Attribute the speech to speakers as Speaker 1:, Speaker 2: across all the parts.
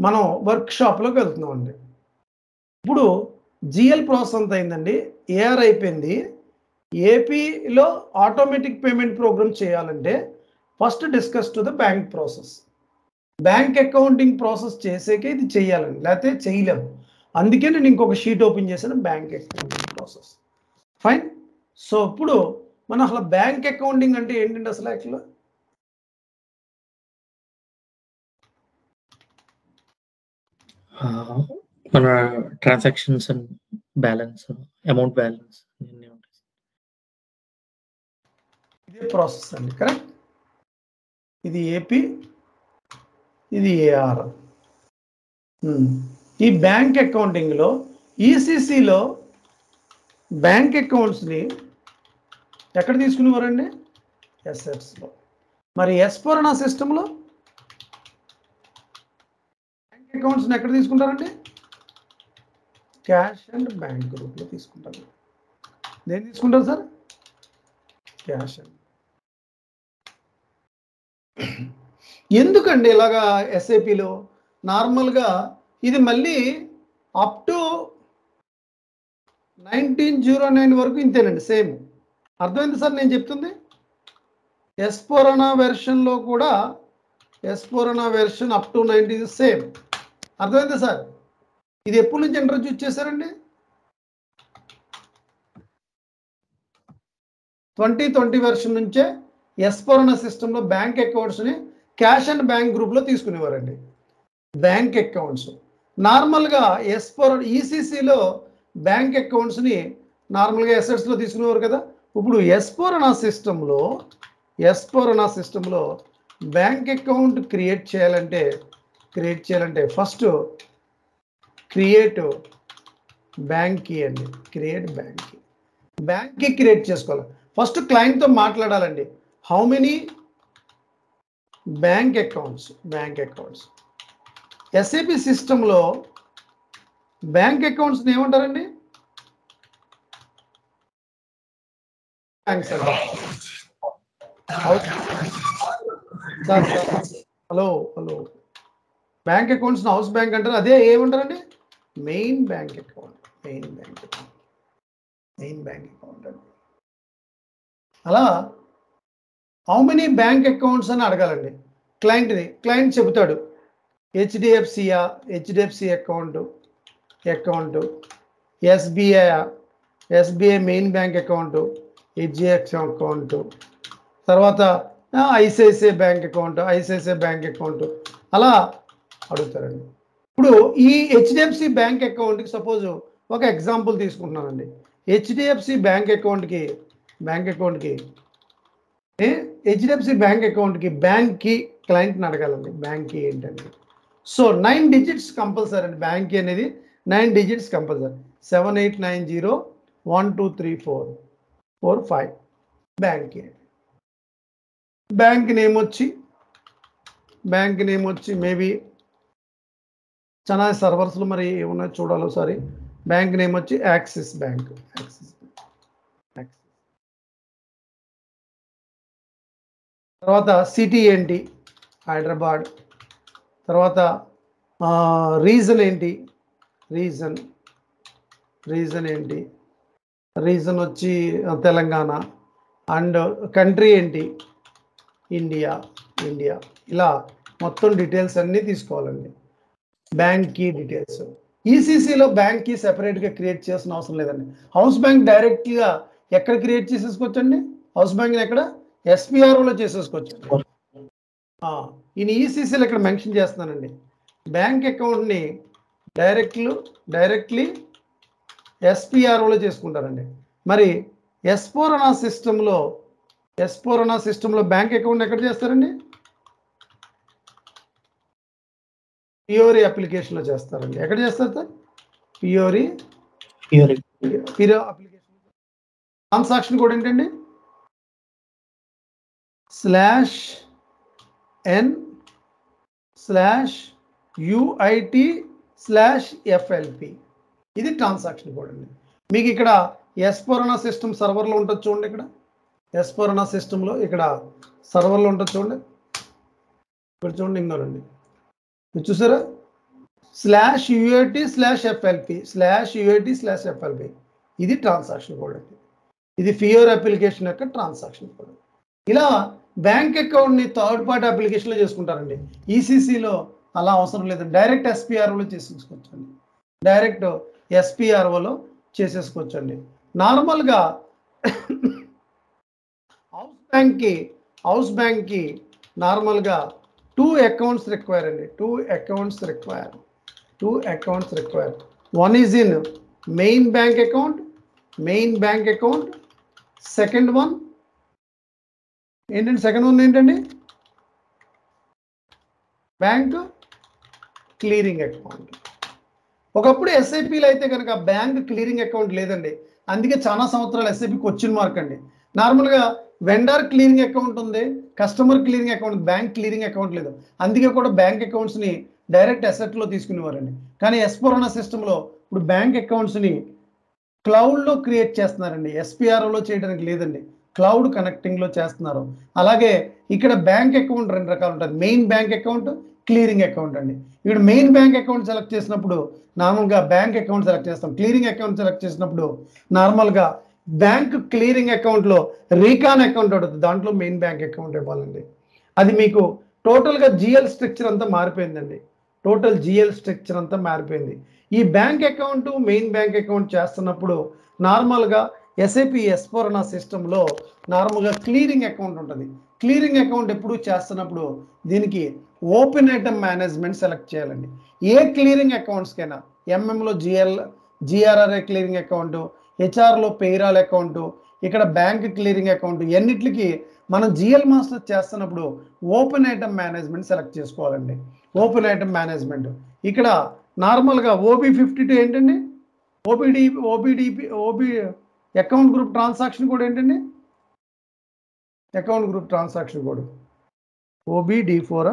Speaker 1: మనం వర్క్షాప్లోకి వెళ్తున్నామండి. ఇప్పుడు జిఎల్ ప్రాసెస్ అంత అయిందండి, ఏఆర్ అయిపోయింది. ఏపీలో ఆటోమేటిక్ పేమెంట్ ప్రోగ్రామ్ చేయాలంటే first discuss to the bank process. Bank accounting process చేసేకే ఇది చేయాలండి, లేకపోతే చేయలేము. అందుకే నేను ఇంకొక షీట్ ఓపెన్ చేశాను, bank accounting process. Fine. So ఇప్పుడు మనం అసలు బ్యాంక్ అకౌంటింగ్ అంటే ఏంటంటే అసలు యాక్చువల్గా
Speaker 2: మన transactions and balance, amount balance
Speaker 1: ఇదే ప్రాసెస్ అండి. కరెక్ట్. ఇది ఏపీ, ఇది ఏఆర్. ఈ బ్యాంక్ అకౌంటింగ్లో ఈసీసీలో బ్యాంక్ అకౌంట్స్ని ఎక్కడ తీసుకునేవారండి? ఎస్ఎఫ్స్లో. మరి ఎస్ఫోర్నా సిస్టంలో బ్యాంక్ అకౌంట్స్ని ఎక్కడ తీసుకుంటారండి? క్యాష్ అండ్ బ్యాంక్ గ్రూప్లో తీసుకుంటారు. దేని తీసుకుంటారు సార్? Cash and. ఎందుకండి ఇలాగా ఎస్ఏపిలో నార్మల్గా ఇది మళ్ళీ అప్ టు 1909 వరకు ఇంతేనండి, సేమ్. అర్థమైంది సార్ నేను చెప్తుంది? ఎస్ఫోర్నా వెర్షన్లో కూడా ఎస్ఫోర్నా వెర్షన్ అప్ టు 90 సేమ్. అర్థమైంది సార్? ఇది ఎప్పటి నుంచి ఇంట్రడ్యూస్ చేశారండి? 2020 వెర్షన్ నుంచే ఎస్ఫోర్నా సిస్టంలో బ్యాంక్ అకౌంట్స్ని క్యాష్ అండ్ బ్యాంక్ గ్రూప్లో తీసుకునేవారండి. బ్యాంక్ అకౌంట్స్ నార్మల్గా ఈసీసీలో బ్యాంక్ అకౌంట్స్ని నార్మల్గా ఎసెట్స్లో తీసుకునేవారు కదా. ఇప్పుడు ఎస్ఫోర్నా సిస్టంలో బ్యాంక్ అకౌంట్ క్రియేట్ చేయాలంటే ఫస్ట్ క్రియేట్ బ్యాంక్ కీ అండి. బ్యాంక్ కీ క్రియేట్ చేసుకోవాలి. ఫస్ట్ క్లయింట్తో మాట్లాడాలండి. How many bank accounts SAP సిస్టంలో బ్యాంక్ అకౌంట్స్ని ఏమంటారండి? Hello bank accounts house bank అంటారు, అదే ఏమంటారండి? మెయిన్ బ్యాంక్ అకౌంట్ అండి. అలా హౌ మెనీ బ్యాంక్ అకౌంట్స్ అని అడగాలండి క్లయింట్ చెబుతాడు. HDFC account, SBI main bank account, HDFC account, తర్వాత ఐసిఐసిఐ బ్యాంక్ అకౌంట్ అలా అడుగుతారండి. ఇప్పుడు ఈ హెచ్డిఎఫ్సి బ్యాంక్ అకౌంట్కి సపోజ్ ఒక ఎగ్జాంపుల్ తీసుకుంటున్నానండి. హెచ్డిఎఫ్సి బ్యాంక్ అకౌంట్కి బ్యాంక్ కీ క్లయింట్ని అడగాలండి. బ్యాంక్ కీ ఏంటండి? సో 9 డిజిట్స్ కంపల్సరీ అండి. బ్యాంక్ కీ అనేది 9 digits compulsory. 7890123445 bank key. Bank name వచ్చి మేబీ చాలా సర్వర్స్లో మరి ఏమన్నా చూడాలి ఒకసారి. బ్యాంక్ నేమ్ వచ్చి యాక్సిస్ బ్యాంక్. తర్వాత సిటీ ఏంటి? హైదరాబాద్. తర్వాత రీజన్ ఏంటి? రీజన్ వచ్చి తెలంగాణ. అండ్ కంట్రీ ఏంటి? ఇండియా. ఇలా మొత్తం డీటెయిల్స్ అన్నీ తీసుకోవాలండి. Bank key details. ఈసీసీలో బ్యాంక్ కీ సెపరేట్గా క్రియేట్ చేయాల్సిన అవసరం లేదండి. హౌస్ బ్యాంక్ డైరెక్ట్గా ఎక్కడ క్రియేట్ చేసేసుకోవచ్చండి? హౌస్ బ్యాంక్ని ఎక్కడ? ఎస్పీఆర్ఓలో చేసేసుకోవచ్చు. ఈయన ఈసీసీలో ఇక్కడ మెన్షన్ చేస్తున్నానండి. బ్యాంక్ అకౌంట్ని డైరెక్ట్లీ ఎస్పీఆర్ఓలో చేసుకుంటారండి. మరి ఎస్ఫోర్నా సిస్టంలో బ్యాంక్ అకౌంట్ ఎక్కడ చేస్తారండి? పియోరీ అప్లికేషన్లో చేస్తారండి. ఎక్కడ చేస్తారు సార్? పియోరీ అప్లికేషన్. ట్రాన్సాక్షన్ కూడా ఏంటండి? /n/UIT/FLP. ఇది ట్రాన్సాక్షన్ కోడ్ అండి. మీకు ఇక్కడ ఎస్ఫోర్నా సిస్టమ్ సర్వర్లో ఉంటుంది చూడండి. ఇక్కడ ఎస్ఫోర్నా సిస్టంలో ఇక్కడ సర్వర్లో ఉంటుంది చూడండి. ఇక్కడ చూడండి, ఇంకోనండి, చూసారా? /UAT/FLP ఇది ట్రాన్సాక్షన్ కోడ్ అండి. ఇది ఫియోర్ అప్లికేషన్ యొక్క ట్రాన్సాక్షన్ కోడ్. ఇలా బ్యాంక్ అకౌంట్ని థర్డ్ పార్టీ అప్లికేషన్లో చేసుకుంటారండి. ఈసీసీలో అలా అవసరం లేదు, డైరెక్ట్ ఎస్పీఆర్ఓలో చేసేసుకోవచ్చండి. డైరెక్ట్ ఎస్పీఆర్ఓలో చేసేసుకోవచ్చండి. నార్మల్గా హౌస్ బ్యాంక్కి నార్మల్గా 2 అకౌంట్స్ రిక్వైర్ అండి. 2 accounts require. One is in main bank account. Second one ఏంటండి? Bank clearing account. ఒకప్పుడు ఎస్ఐపిలో అయితే కనుక బ్యాంక్ క్లియరింగ్ అకౌంట్ లేదండి. అందుకే చాలా సంవత్సరాలు ఎస్ఐపి క్వశ్చన్ మార్క్ అండి. నార్మల్గా వెండర్ క్లియరింగ్ అకౌంట్ ఉంది, customer clearing account, bank clearing account లేదు. అందుకే కూడా బ్యాంక్ అకౌంట్స్ని డైరెక్ట్ అసెట్లో తీసుకునేవారండి. కానీ S/4HANA సిస్టంలో ఇప్పుడు బ్యాంక్ అకౌంట్స్ని క్లౌడ్లో క్రియేట్ చేస్తున్నారండి. ఎస్పీఆర్ఓలో చేయడానికి లేదండి, క్లౌడ్ కనెక్టింగ్లో చేస్తున్నారు. అలాగే ఇక్కడ బ్యాంక్ అకౌంట్ 2 రకాలు ఉంటుంది. Main bank account, clearing account అండి. ఇక్కడ మెయిన్ బ్యాంక్ అకౌంట్ సెలెక్ట్ చేసినప్పుడు నార్మల్గా బ్యాంక్ అకౌంట్ సెలెక్ట్ చేస్తాం. క్లియరింగ్ అకౌంట్ సెలెక్ట్ చేసినప్పుడు నార్మల్గా బ్యాంక్ క్లియరింగ్ అకౌంట్లో రీకాన్ అకౌంట్ ఉంటుంది, దాంట్లో మెయిన్ బ్యాంక్ అకౌంట్ ఇవ్వాలండి. అది మీకు టోటల్గా జిఎల్ స్ట్రక్చర్ అంతా మారిపోయిందండి. ఈ bank account, main bank account చేస్తున్నప్పుడు నార్మల్గా ఎస్ఐపి S/4HANA సిస్టంలో నార్మల్గా క్లియరింగ్ అకౌంట్ ఉంటుంది. క్లియరింగ్ అకౌంట్ ఎప్పుడు చేస్తున్నప్పుడు దీనికి ఓపెన్ ఐటమ్ మేనేజ్మెంట్ సెలెక్ట్ చేయాలండి. ఏ క్లియరింగ్ అకౌంట్స్కైనా ఎంఎంలో GRRA క్లియరింగ్ అకౌంట్, హెచ్ఆర్లో పేరాల్ అకౌంట్, ఇక్కడ బ్యాంక్ క్లియరింగ్ అకౌంట్, ఎన్నిటికి మనం జిఎల్ మాస్టర్ చేస్తున్నప్పుడు ఓపెన్ ఐటమ్ మేనేజ్మెంట్ సెలెక్ట్ చేసుకోవాలండి. ఓపెన్ ఐటమ్ మేనేజ్మెంట్ ఇక్కడ నార్మల్గా OB52 ఏంటండి? OB account group transaction code ఏంటండి? Account group transaction code OBD4.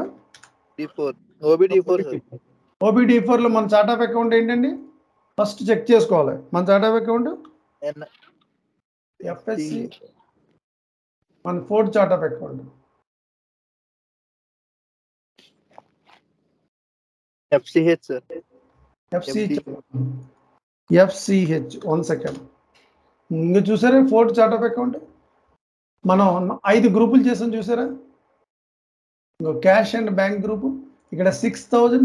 Speaker 1: OBD4లో మన చార్ట్ ఆఫ్ అకౌంట్ ఏంటండి? ఫస్ట్ చెక్ చేసుకోవాలి. మన చార్ట్ ఆఫ్ అకౌంట్ FSC, మన fourth chart of account
Speaker 3: FCH.
Speaker 1: 1 second. ఇంకా చూసారా ఫోర్త్ చార్ట్ ఆఫ్ అకౌంట్ మనం 5 గ్రూపులు చేసాం చూసారా? క్యాష్ అండ్ బ్యాంక్ గ్రూప్ ఇక్కడ 6,000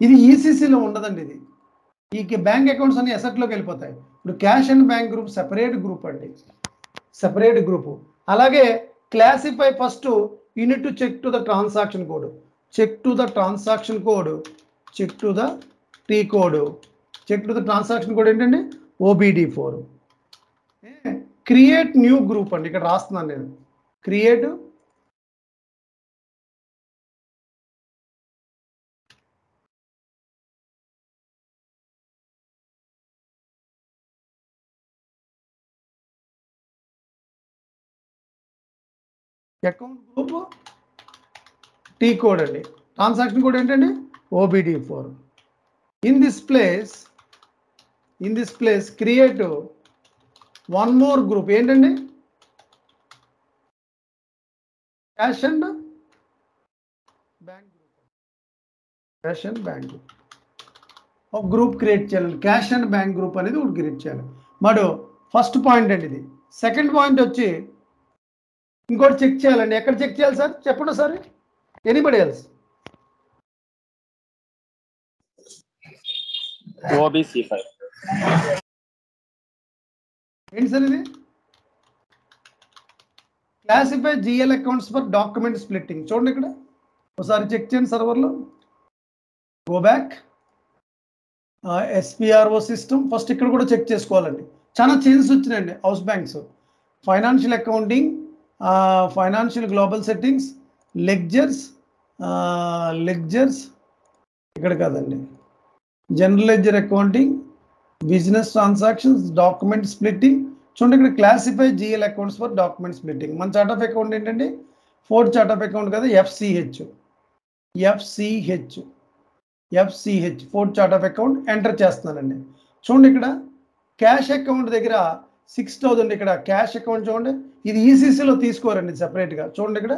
Speaker 1: ఇది ఈసీసీలో ఉండదండి. ఇది ఈ బ్యాంక్ అకౌంట్స్ అన్ని అసెట్లోకి వెళ్ళిపోతాయి. ఇప్పుడు cash and bank group separate group. అలాగే classify first you need to check to the transaction code, check to the transaction code ఏంటండి? OBD4. క్రియేట్ న్యూ గ్రూప్ అండి. ఇక్కడ రాస్తున్నాను నేను, create account group T code అండి. ట్రాన్సాక్షన్ కోడ్ ఏంటండి? OBD4. In this place create one more group ఏంటండి? Cash and bank group. ఒక group create చేయాలి. క్యాష్ అండ్ బ్యాంక్ గ్రూప్ అనేది ఒకటి క్రియేట్ చేయాలి. మరి ఫస్ట్ పాయింట్ అండి ఇది. సెకండ్ పాయింట్ వచ్చి ఇంకోటి చెక్ చేయాలండి. ఎక్కడ చెక్ చేయాలి సార్ చెప్పండి సార్? Anybody else?
Speaker 3: OBC5.
Speaker 1: ఏంటి సార్ ఇది? Classify GL accounts for document splitting. చూడండి ఇక్కడ ఒకసారి చెక్ చేయండి సర్వర్లో. Go back SPRO system. First ఇక్కడ కూడా చెక్ చేసుకోవాలండి. చాలా చేంజెస్ వచ్చినాయండి. House banks, financial accounting, financial global settings, ledgers ఇక్కడ కాదండి, general ledger accounting, business transactions, document splitting. చూడండి ఇక్కడ classify GL accounts for document splitting. మన చార్ట్ ఆఫ్ అకౌంట్ ఏంటండి? ఫోర్త్ చార్ట్ ఆఫ్ అకౌంట్ కదా, FCH fourth chart of account enter చేస్తున్నానండి. చూడండి ఇక్కడ క్యాష్ అకౌంట్ దగ్గర 6,000. ఇక్కడ క్యాష్ అకౌంట్ చూడండి, ఇది ఈసీసీలో తీసుకోరండి సెపరేట్గా. చూడండి ఇక్కడ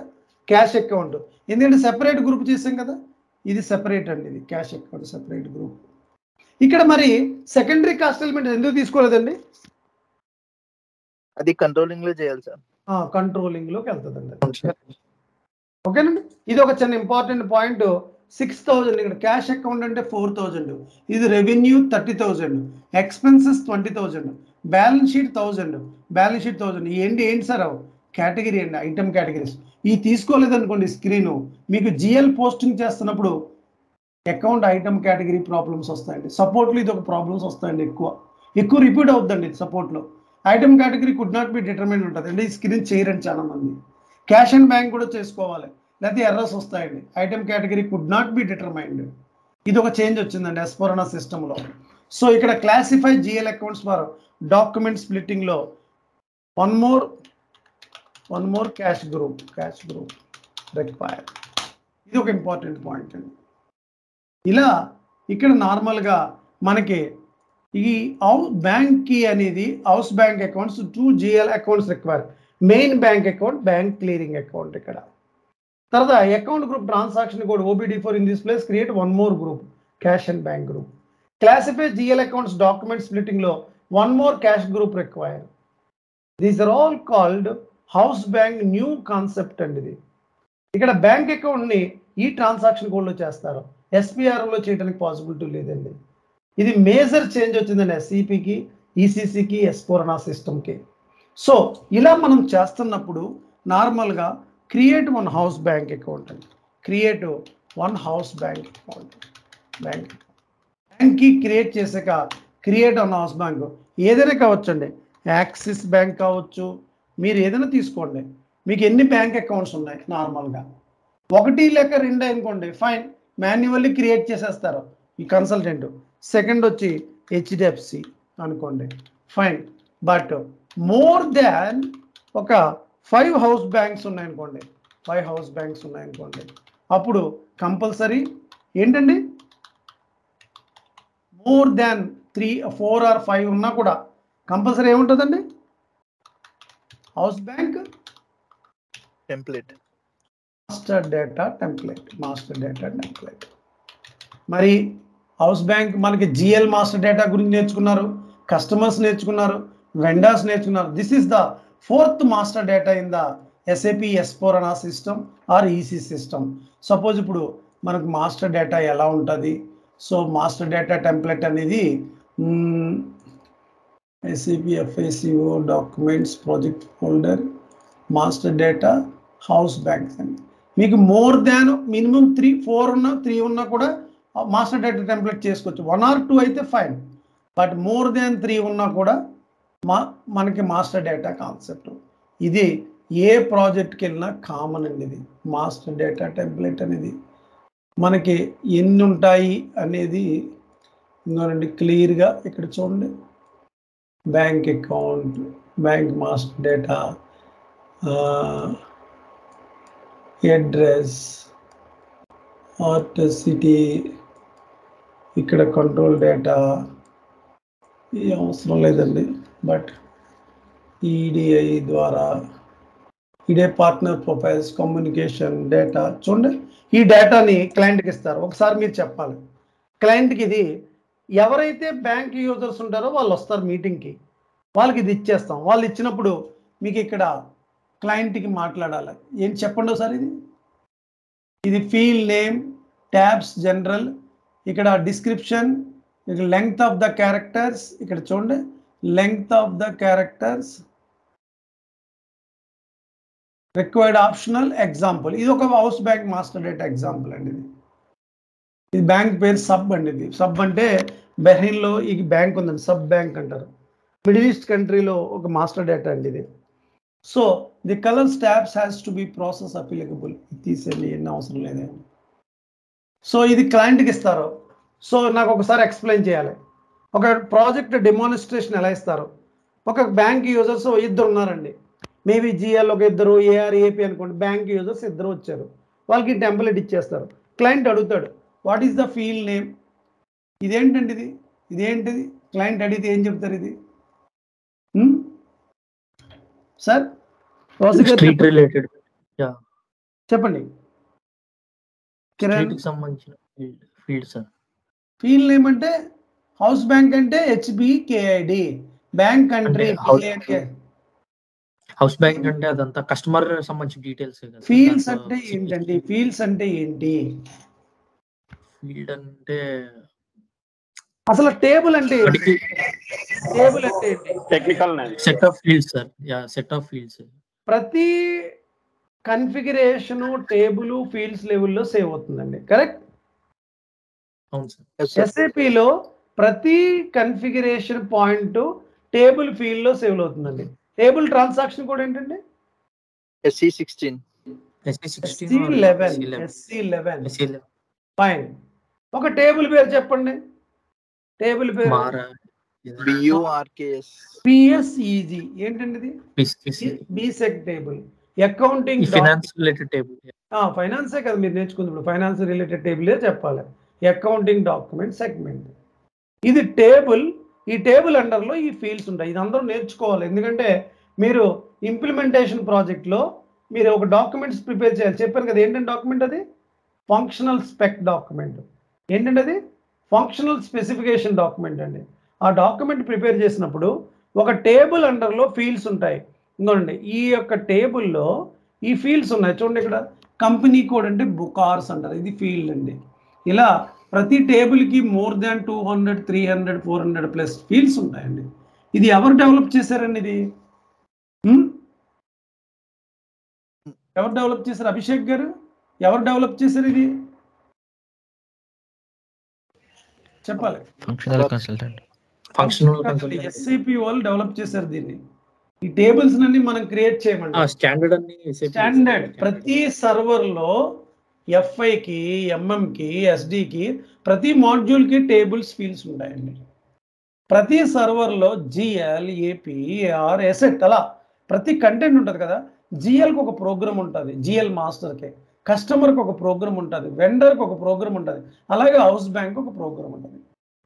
Speaker 1: క్యాష్ అకౌంట్, ఎందుకంటే సెపరేట్ గ్రూప్ చేసాం కదా. ఇది సెపరేట్ అండి, ఇది క్యాష్ అకౌంట్ సెపరేట్ గ్రూప్. ఇక్కడ మరి సెకండరీ కాస్ట్ ఎలిమెంట్ ఎందుకు తీసుకోలేదండి?
Speaker 3: అది కంట్రోలింగ్ లో చేయాలి సార్.
Speaker 1: కంట్రోలింగ్ లోకి వెళ్తుందండి. ఓకేనండి, ఇది ఒక చిన్న ఇంపార్టెంట్ పాయింట్. 6,000 ఇక్కడ క్యాష్ అకౌంట్ అంటే 4,000, ఇది revenue 30,000, expenses 20,000, balance sheet 1,000, balance sheet 1,000. ఏంటి సార్ కేటగిరీ అండి, ఐటమ్ కేటగిరీస్. ఈ తీసుకోలేదనుకోండి స్క్రీను, మీకు జిఎల్ పోస్టింగ్ చేస్తున్నప్పుడు అకౌంట్ ఐటమ్ కేటగిరీ ప్రాబ్లమ్స్ వస్తాయండి. సపోర్ట్లో ఇది ఒక ప్రాబ్లమ్స్ వస్తాయండి, ఎక్కువ రిపీట్ అవుతుందండి సపోర్ట్లో. Item category could not be determine ఉంటుంది అంటే ఈ స్క్రీన్ చేయరండి చాలా మంది. క్యాష్ అండ్ బ్యాంక్ కూడా చేసుకోవాలి, లేకపోతే ఎర్రర్స్ వస్తాయండి. Item category could not be determined, ఇది ఒక చేంజ్ వచ్చిందండి ఎస్ఫోరనా సిస్టంలో. సో ఇక్కడ classify GL accounts for document స్ప్లిట్టింగ్లో one more cash group require. ఇది ఒక ఇంపార్టెంట్ పాయింట్ అండి. ఇలా ఇక్కడ నార్మల్గా మనకి ఈ బ్యాంక్ కి అనేది house bank accounts 2 GL accounts require. Main bank account, bank clearing account. ఇక్కడ తర్వాత account group transaction code OBD4 in this place create one more group cash and bank group. Classify GL accounts document splitting లో one more cash group require. These are all called house bank new concept అండి. ఇది ఇక్కడ bank account ని ఈ transaction code లో చేస్తారు, SPR లో చేయడానికి పాసిబిలిటీ లేదండి. ఇది మేజర్ చేంజ్ వచ్చిందండి SCPకి, ECCకి, ఎస్ఫోరనా సిస్టమ్కి. సో ఇలా మనం చేస్తున్నప్పుడు నార్మల్గా create one house bank account అండి, create one house bank account. బ్యాంక్కి క్రియేట్ చేసాక క్రియేట్ వన్ హౌస్ బ్యాంక్ ఏదైనా కావచ్చండి, యాక్సిస్ బ్యాంక్ కావచ్చు, మీరు ఏదైనా తీసుకోండి. మీకు ఎన్ని బ్యాంక్ అకౌంట్స్ ఉన్నాయి నార్మల్గా 1 లేక 2 అనుకోండి, ఫైన్, మాన్యువల్లీ క్రియేట్ చేసేస్తారు ఈ కన్సల్టెంట్. సెకండ్ వచ్చి HDFC అనుకోండి, ఫైన్. బట్ మోర్ దాన్ ఒక 5 హౌస్ బ్యాంక్స్ ఉన్నాయనుకోండి, 5 హౌస్ బ్యాంక్స్ ఉన్నాయనుకోండి, అప్పుడు కంపల్సరీ ఏంటండి, మోర్ దాన్ 3, 4 or 5 ఉన్నా కూడా కంపల్సరీ ఏముంటుందండి, house bank
Speaker 3: template,
Speaker 1: master data template. మరి హౌస్ బ్యాంక్ మనకి జిఎల్ మాస్టర్ డేటా గురించి నేర్చుకున్నారు, కస్టమర్స్ నేర్చుకున్నారు, వెండర్స్ నేర్చుకున్నారు. This is the 4th master data in the SAP S4HANA system or EC system. Suppose ఇప్పుడు మనకు మాస్టర్ డేటా ఎలా ఉంటుంది, సో మాస్టర్ డేటా టెంప్లెట్ అనేది SAP FACO documents project folder master data house banks అండి. మీకు మోర్ దాన్ మినిమం 3, 4 ఉన్నా 3 ఉన్నా కూడా మాస్టర్ డేటా టెంప్లెట్ చేసుకోవచ్చు. 1 or 2 అయితే ఫైన్, బట్ మోర్ దాన్ 3 ఉన్నా కూడా మనకి మాస్టర్ డేటా కాన్సెప్ట్. ఇది ఏ ప్రాజెక్ట్కి వెళ్ళినా కామన్ అండి. ఇది మాస్టర్ డేటా టెంప్లెట్ అనేది మనకి ఎన్ని ఉంటాయి అనేది ఇంకోనండి క్లియర్గా ఇక్కడ చూడండి. Bank account, bank master data, address, city, ఇక్కడ కంట్రోల్ డేటా అవసరం లేదండి. బట్ EDI ద్వారా ఇదే పార్ట్నర్ ప్రొఫైల్స్, కమ్యూనికేషన్ డేటా చూడండి. ఈ డేటాని క్లయింట్కి ఇస్తారు. ఒకసారి మీరు చెప్పాలి క్లయింట్కి, ఇది ఎవరైతే బ్యాంక్ యూజర్స్ ఉంటారో వాళ్ళు వస్తారు మీటింగ్కి, వాళ్ళకి ఇది ఇచ్చేస్తాం. వాళ్ళు ఇచ్చినప్పుడు మీకు ఇక్కడ క్లయింట్కి మాట్లాడాలి. ఏం చెప్పండి ఒకసారి. ఇది ఫీల్డ్ నేమ్, ట్యాబ్స్ జనరల్, ఇక్కడ డిస్క్రిప్షన్, ఇక్కడ లెంగ్త్ ఆఫ్ ద క్యారెక్టర్స్, ఇక్కడ చూడండి length of the characters, required optional, example. ఇది ఒక house bank master data example అండి. ఇది బ్యాంక్ పేరు సబ్ అండి. ఇది సబ్ అంటే బెహ్రెయిన్లో ఈ బ్యాంక్ ఉందండి, సబ్ బ్యాంక్ అంటారు. మిడిల్ ఈస్ట్ కంట్రీలో ఒక మాస్టర్ డేటా అండి ఇది. So the colours tabs has to be process applicable. తీసేయండి, ఎన్ని అవసరం లేదండి. సో ఇది క్లయింట్కి ఇస్తారు. సో నాకు ఒకసారి ఎక్స్ప్లెయిన్ చేయాలి. ఒక ప్రాజెక్ట్ డెమాన్స్ట్రేషన్ ఎలా ఇస్తారు. ఒక బ్యాంక్ యూజర్స్ 2 ఉన్నారండి, మేబీ GL ఒక 2, AR AP అనుకోండి. బ్యాంక్ యూజర్స్ 2 వచ్చారు, వాళ్ళకి టెంప్లెట్ ఇచ్చేస్తారు. క్లయింట్ అడుగుతాడు what is the field name, ఇదేంటండి ఇదేంటిది. క్లయింట్ అడిగితే ఏం చెప్తారు ఇది సార్?
Speaker 2: Street related.
Speaker 1: చెప్పండి. కిరణ్
Speaker 2: స్ట్రీట్ కి సంబంధించిన ఫీల్డ్ సార్.
Speaker 1: ఫీల్డ్ నేమ్ అంటే హౌస్ బ్యాంక్ అంటే HBKID, బ్యాంక్ కంట్రీ
Speaker 2: అంటే హౌస్ బ్యాంక్ అంటే అదంతా కస్టమర్ సంబంధించిన డీటెయిల్స్.
Speaker 1: ఫీల్డ్స్ అంటే ఏంటండి? ఫీల్డ్స్ అంటే ఏంటి?
Speaker 2: ఫీల్డ్ అంటే
Speaker 1: అసలు టేబుల్ అంటే ఏంటి? టేబుల్ అంటే ఏంటి?
Speaker 4: Technical name.
Speaker 2: Set of fields sir. Set of fields.
Speaker 1: ప్రతి కన్ఫిగరేషన్ టేబుల్ ఫీల్డ్స్ లెవెల్లో సేవ్ అవుతుందండి, కరెక్ట్?
Speaker 2: అవును సార్.
Speaker 3: Yes, sir.
Speaker 1: ఎస్ఏపిలో ప్రతి కన్ఫిగరేషన్ పాయింట్ టేబుల్ ఫీల్డ్ లో సేవ్ అవుతుందండి. టేబుల్ ట్రాన్సాక్షన్ కూడా ఏంటండి?
Speaker 3: SC16.
Speaker 1: SC11. ఫైన్. ఒక టేబుల్ పేరు చెప్పండి. టేబుల్ పేరు
Speaker 3: BURKS.
Speaker 1: PSEG ఏంటండి ఇది? బీసెక్ table. Accounting
Speaker 2: finance related table.
Speaker 1: ఫైనాన్సే కదా మీరు నేర్చుకున్నప్పుడు, ఫైనాన్స్ రిలేటెడ్ టేబులే చెప్పాలి. Accounting document segment. ఇది టేబుల్. ఈ టేబుల్ అండర్లో ఈ ఫీల్డ్స్ ఉంటాయి. ఇది అందరూ నేర్చుకోవాలి, ఎందుకంటే మీరు ఇంప్లిమెంటేషన్ ప్రాజెక్ట్లో మీరు ఒక డాక్యుమెంట్స్ ప్రిపేర్ చేయాలి. చెప్పాను కదా, ఏంటంటే డాక్యుమెంట్ అది ఫంక్షనల్ స్పెక్ డాక్యుమెంట్. ఏంటంటే అది ఫంక్షనల్ స్పెసిఫికేషన్ డాక్యుమెంట్ అండి. ఆ డాక్యుమెంట్ ప్రిపేర్ చేసినప్పుడు ఒక టేబుల్ అండర్లో ఫీల్డ్స్ ఉంటాయి. ఇంకోండి, ఈ యొక్క టేబుల్లో ఈ ఫీల్డ్స్ ఉన్నాయి చూడండి. ఇక్కడ కంపెనీ కోడ్ అంటే బుకార్స్ అంటారు, ఇది ఫీల్డ్ అండి. ఇలా ప్రతి టేబుల్కి మోర్ దాన్ 200, 300, 400 ప్లస్ ఫీల్డ్స్ ఉంటాయండి. ఇది ఎవరు డెవలప్ చేశారండి? ఇది ఎవరు డెవలప్ చేశారు? అభిషేక్ గారు ఎవరు డెవలప్ చేశారు? ఇది చెప్పాలి. SAP వాళ్ళు డెవలప్ చేశారు దీన్ని. ఈ టేబుల్స్ అన్ని మనం క్రియేట్ చేయమండి. స్టాండర్డ్ ప్రతి సర్వర్ లో FIకి, MMకి, SDకి ప్రతి మాడ్యూల్కి టేబుల్స్ ఫీల్డ్స్ ఉంటాయండి. ప్రతి సర్వర్లో GL, AP, AR, ఎసెట్ అలా ప్రతి కంటెంట్ ఉంటుంది కదా. GLకి ఒక ప్రోగ్రామ్ ఉంటుంది, GL మాస్టర్కి. కస్టమర్కి ఒక ప్రోగ్రామ్ ఉంటుంది, వెండర్కి ఒక ప్రోగ్రామ్ ఉంటుంది, అలాగే హౌస్ బ్యాంక్ ఒక ప్రోగ్రామ్ ఉంటుంది.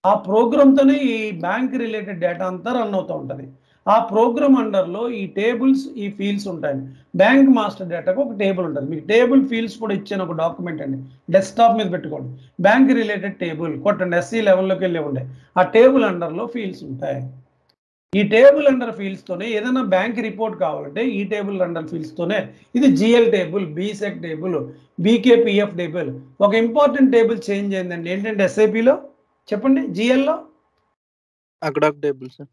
Speaker 1: ఆ ప్రోగ్రామ్తోనే ఈ బ్యాంక్ రిలేటెడ్ డేటా అంతా రన్ అవుతూ ఉంటుంది. ఆ ప్రోగ్రామ్ అండర్లో ఈ టేబుల్స్, ఈ ఫీల్డ్స్ ఉంటాయండి. బ్యాంక్ మాస్టర్ డేటాకు ఒక టేబుల్ ఉంటుంది. మీకు టేబుల్ ఫీల్డ్స్ కూడా ఇచ్చాను ఒక డాక్యుమెంట్ అండి, డెస్క్టాప్ మీద పెట్టుకోండి. బ్యాంక్ రిలేటెడ్ టేబుల్ కొట్టండి, SC11లోకి వెళ్ళి ఉండే ఆ టేబుల్ అండర్లో ఫీల్డ్స్ ఉంటాయి. ఈ టేబుల్ అండర్ ఫీల్డ్స్తోనే ఏదైనా బ్యాంక్ రిపోర్ట్ కావాలంటే ఈ టేబుల్ అండర్ ఫీల్డ్స్తోనే. ఇది GL table, BSEC table, BKPF table. ఒక ఇంపార్టెంట్ టేబుల్ చేంజ్ అయిందండి. ఏంటంటే SAPలో చెప్పండి, GLలో
Speaker 3: అకడాక్ టేబుల్ సార్.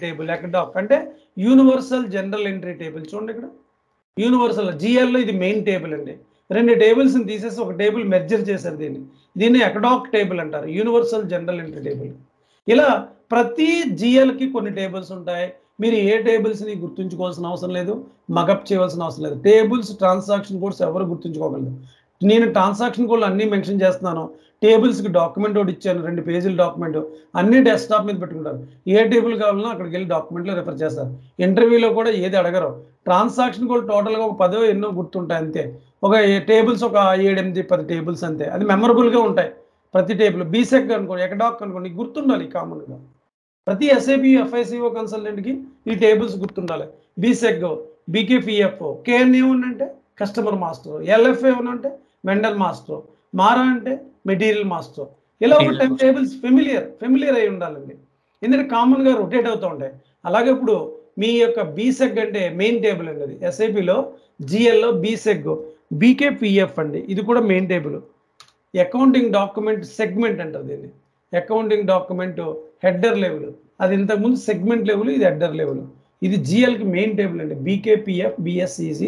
Speaker 1: టేబుల్ అకడాక్ అంటే యూనివర్సల్ జనరల్ ఎంట్రీ టేబుల్. చూడండి ఇక్కడ యూనివర్సల్. GLలో ఇది మెయిన్ టేబుల్ అండి. 2 టేబుల్స్ని తీసేసి ఒక టేబుల్ మెర్జర్ చేశారు. దీన్ని అకడాక్ టేబుల్ అంటారు, యూనివర్సల్ జనరల్ ఎంట్రీ టేబుల్. ఇలా ప్రతి GLకి కొన్ని టేబుల్స్ ఉంటాయి. మీరు ఏ టేబుల్స్ని గుర్తుంచుకోవాల్సిన అవసరం లేదు, మగప్ చేయవలసిన అవసరం లేదు. టేబుల్స్ ట్రాన్సాక్షన్ కోడ్స్ ఎవరు గుర్తుంచుకోగలరు. నేను ట్రాన్సాక్షన్ కోడ్లు అన్నీ మెన్షన్ చేస్తున్నాను. టేబుల్స్కి డాక్యుమెంట్ ఒకటి ఇచ్చాను, 2 పేజీల డాక్యుమెంట్, అన్ని డెస్క్టాప్ మీద పెట్టుకుంటారు. ఏ టేబుల్ కావాలన్నా అక్కడికి వెళ్ళి డాక్యుమెంట్లో రెఫర్ చేస్తారు. ఇంటర్వ్యూలో కూడా ఏది అడగరు. ట్రాన్సాక్షన్ కోడ్ టోటల్గా ఒక 10 ఎన్నో గుర్తుంటాయి అంతే. ఒక టేబుల్స్ ఒక 7, 8, 10 టేబుల్స్ అంతే. అది మెమరబుల్గా ఉంటాయి ప్రతి టేబుల్. BSEC అనుకోండి, ఎకడాక్ అనుకోండి, గుర్తుండాలి కామన్గా. ప్రతి SAP FICO కన్సల్టెంట్కి ఈ టేబుల్స్ గుర్తుండాలి. BSEC, BKPF, KN ఏమన్నంటే కస్టమర్ మాస్టర్, LFA ఏమన్నంటే వెండర్ మాస్టర్, మారా అంటే మెటీరియల్ మాస్టర్. ఇలా ఒక 10 టేబుల్స్ ఫెమిలియర్ అయి ఉండాలండి, ఎందుకంటే కామన్గా రొటేట్ అవుతూ ఉంటాయి. అలాగే ఇప్పుడు మీ యొక్క BSEC అంటే మెయిన్ టేబుల్ అండి. అది SAPలో GLలో BSEC, BKPF అండి, ఇది కూడా main table. Accounting document segment అంటారు దీన్ని. అకౌంటింగ్ డాక్యుమెంట్ హెడ్డర్ లెవెల్, అది ఇంతకుముందు సెగ్మెంట్ లెవెల్, ఇది హెడ్డర్ లెవెల్. ఇది GLకి మెయిన్ టేబుల్ అండి. BKPF, BSEC,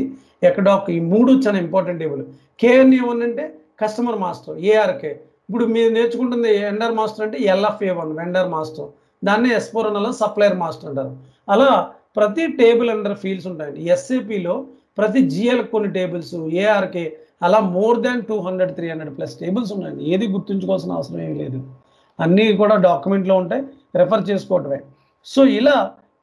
Speaker 1: ఎకడాక్ ఈ 3 చాలా ఇంపార్టెంట్ టేబుల్. KN ఏమన్నంటే కస్టమర్ మాస్టర్, ARK. ఇప్పుడు మీరు నేర్చుకుంటుంది వెండర్ మాస్టర్ అంటే LFA1 వెండర్ మాస్టర్, దాన్ని S4 సప్లయర్ మాస్టర్ అంటారు. అలా ప్రతి టేబుల్ అండర్ ఫీల్డ్స్ ఉంటాయండి. SAPలో ప్రతి GL కొన్ని టేబుల్స్, ARK అలా మోర్ దాన్ 200, 300 ప్లస్ టేబుల్స్ ఉన్నాయండి. ఏది గుర్తుంచుకోవాల్సిన అవసరం ఏమీ లేదు, అన్నీ కూడా డాక్యుమెంట్లో ఉంటాయి, రెఫర్ చేసుకోవటమే. సో ఇలా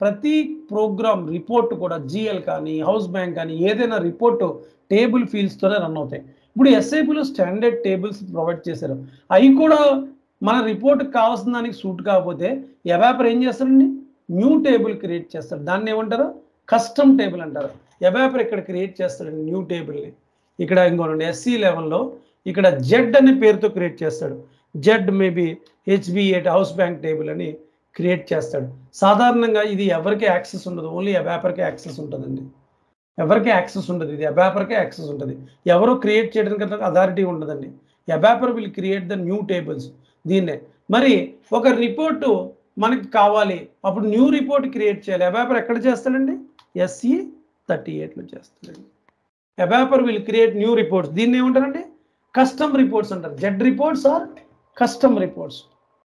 Speaker 1: ప్రతి ప్రోగ్రామ్ రిపోర్ట్ కూడా GL కానీ హౌస్ బ్యాంక్ కానీ ఏదైనా రిపోర్టు టేబుల్ ఫీల్డ్స్తోనే రన్ అవుతాయి. ఇప్పుడు SAPలో స్టాండర్డ్ టేబుల్స్ ప్రొవైడ్ చేశారు. అవి కూడా మన రిపోర్ట్కి కావాల్సిన దానికి సూట్ కాకపోతే ఎవాపర్ ఏం చేస్తారండి, న్యూ టేబుల్ క్రియేట్ చేస్తారు. దాన్ని ఏమంటారు, కస్టమ్ టేబుల్ అంటారు. ఎవాపర్ ఇక్కడ క్రియేట్ చేస్తాడండి న్యూ టేబుల్ని. ఇక్కడ ఇంకోనండి ఎస్సీ లెవెల్లో ఇక్కడ జెడ్ అనే పేరుతో క్రియేట్ చేస్తాడు. Z maybe HB8 house bank table అని క్రియేట్ చేస్తాడు. సాధారణంగా ఇది ఎవరికి యాక్సెస్ ఉండదు, ఓన్లీ అబాపర్కే యాక్సెస్ ఉంటుందండి. ఎవరికి యాక్సెస్ ఉండదు, ఇది అబాపర్కే యాక్సెస్ ఉంటుంది. ఎవరో క్రియేట్ చేయడానికి అథారిటీ ఉండదండి. ABAPer will create the new tables. దీన్నే మరి ఒక రిపోర్టు మనకి కావాలి, అప్పుడు న్యూ రిపోర్ట్ క్రియేట్ చేయాలి. అబాపర్ ఎక్కడ చేస్తాడండి? SE38లో చేస్తాడండి. ABAPer will create new reports. దీన్ని ఏమంటారండి? కస్టమ్ రిపోర్ట్స్ అంటారు. Z reports are custom reports.